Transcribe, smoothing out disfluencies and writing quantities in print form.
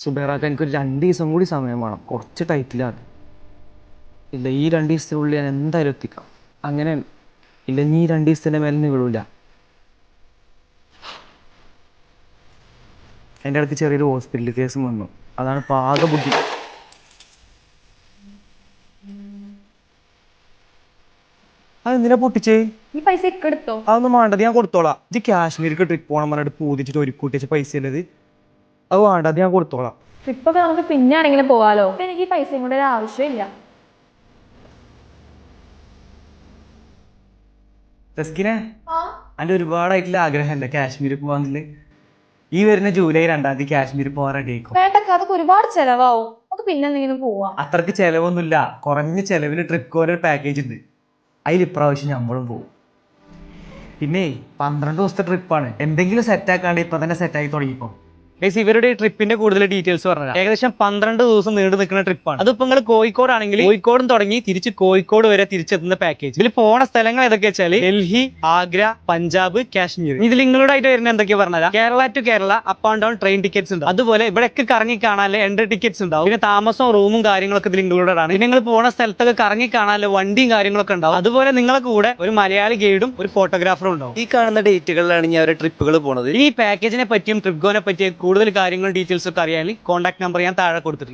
സുബൈറാക്ക എനിക്കൊരു 2 ദിവസം കൂടി സമയം വേണം, കുറച്ച് ടൈറ്റിലാണ്. ഇല്ല, ഈ 2 ദിവസത്തിനുള്ളിൽ ഞാൻ എന്തായാലും എത്തിക്കാം. അങ്ങനെ ഇല്ല, നീ 2 ദിവസത്തിൻ്റെ മേലെ നീളൂല. എൻ്റെ അടുത്ത് ചെറിയൊരു ഹോസ്പിറ്റൽ കേസും വന്നു, അതാണ് പാക ബുദ്ധി. അതെന്തിനാ പൊട്ടിച്ചേ? ഈ പൈസ ഒക്കെ എടുത്തോ? അതൊന്നും വേണ്ടത്, ഞാൻ കൊടുത്തോളാം. ഇത് കാശ്മീർക്ക് ട്രിപ്പ് പോകണം പറഞ്ഞിട്ട് പൂതിച്ചിട്ട് ഒരു കൂട്ടിച്ച പൈസ ഉള്ളത്. അത് വേണ്ട, അത് ഞാൻ കൊടുത്തോളാം. ട്രിപ്പൊക്കെ നമുക്ക് പിന്നെ ആണെങ്കിലും പോവാലോ. ഇപ്പൊ എനിക്ക് ഈ പൈസയും കൂടെ ഒരു ആവശ്യമില്ല. തസ്കിനെ, എൻ്റെ ഒരുപാടായിട്ടുള്ള ആഗ്രഹമല്ല കാശ്മീർ പോകാന്നില്ല. ഈ വരുന്ന ജൂലൈ 2 കാശ്മീർ പോകാൻ റെഡി ആയിക്കോ. വേണ്ടക്ക, അതൊക്കെ ഒരുപാട് ചെലവാവും. നമുക്ക് പിന്നെ എന്തെങ്കിലും പോവാം. അത്രക്ക് ചെലവൊന്നുമില്ല, കുറഞ്ഞ ചെലവിൽ ട്രിപ്പ് പോലെ ഒരു പാക്കേജ് ഉണ്ട്. അതിൽ ഇപ്രാവശ്യം നമ്മളും പോകും. പിന്നെ 12 ദിവസത്തെ ട്രിപ്പാണ്. എന്തെങ്കിലും സെറ്റാക്കാണ്ട് ഇപ്പൊ തന്നെ സെറ്റായി തുടങ്ങിപ്പോ. ഇവരുടെ ട്രിപ്പിന്റെ കൂടുതൽ ഡീറ്റെയിൽസ് പറഞ്ഞാൽ ഏകദേശം 12 ദിവസം നീണ്ടു നിൽക്കുന്ന ട്രിപ്പാണ്. അതിപ്പോ നിങ്ങൾ കോഴിക്കോടാണെങ്കിൽ കോഴിക്കോടും തുടങ്ങി തിരിച്ച് കോഴിക്കോട് വരെ തിരിച്ചെത്തുന്ന പാക്കേജ്. ഇതിൽ പോണ സ്ഥലങ്ങൾ ഏതൊക്കെ വെച്ചാൽ ഡൽഹി, ആഗ്ര, പഞ്ചാബ്, കാശ്മീർ. ഇതിൽ നിങ്ങളോടായിട്ട് വരുന്ന എന്തൊക്കെയാ പറഞ്ഞാൽ Kerala to Kerala up and down train tickets ഉണ്ട്. അതുപോലെ ഇവിടെയൊക്കെ കറങ്ങി കാണാൻ എൻട്രി ടിക്കറ്റ്സ് ഉണ്ടാവും. പിന്നെ താമസവും റൂമും കാര്യങ്ങളൊക്കെ ഇതിൽ ഇൻക്ലൂഡഡ് ആണ്. പിന്നെ നിങ്ങൾ പോണ സ്ഥലത്തൊക്കെ കറങ്ങി കാണാൻ വണ്ടിയും കാര്യങ്ങളൊക്കെ ഉണ്ടാവും. അതുപോലെ നിങ്ങളെ കൂടെ ഒരു മലയാളി ഗൈഡും ഒരു ഫോട്ടോഗ്രാഫറും ഉണ്ടാവും. ഈ കാണുന്ന ഡേറ്റുകളിലാണ് ഞാൻ അവരുടെ ട്രിപ്പുകൾ പോകുന്നത്. ഈ പാക്കേജിനെ പറ്റിയും ട്രിപ്ഗോനെ പറ്റിയും കൂടുതൽ കാര്യങ്ങളും ഡീറ്റെയിൽസ് ഒക്കെ അറിയാൻ കോൺടാക്ട് നമ്പർ ഞാൻ താഴെ കൊടുത്തിട്ടുണ്ട്.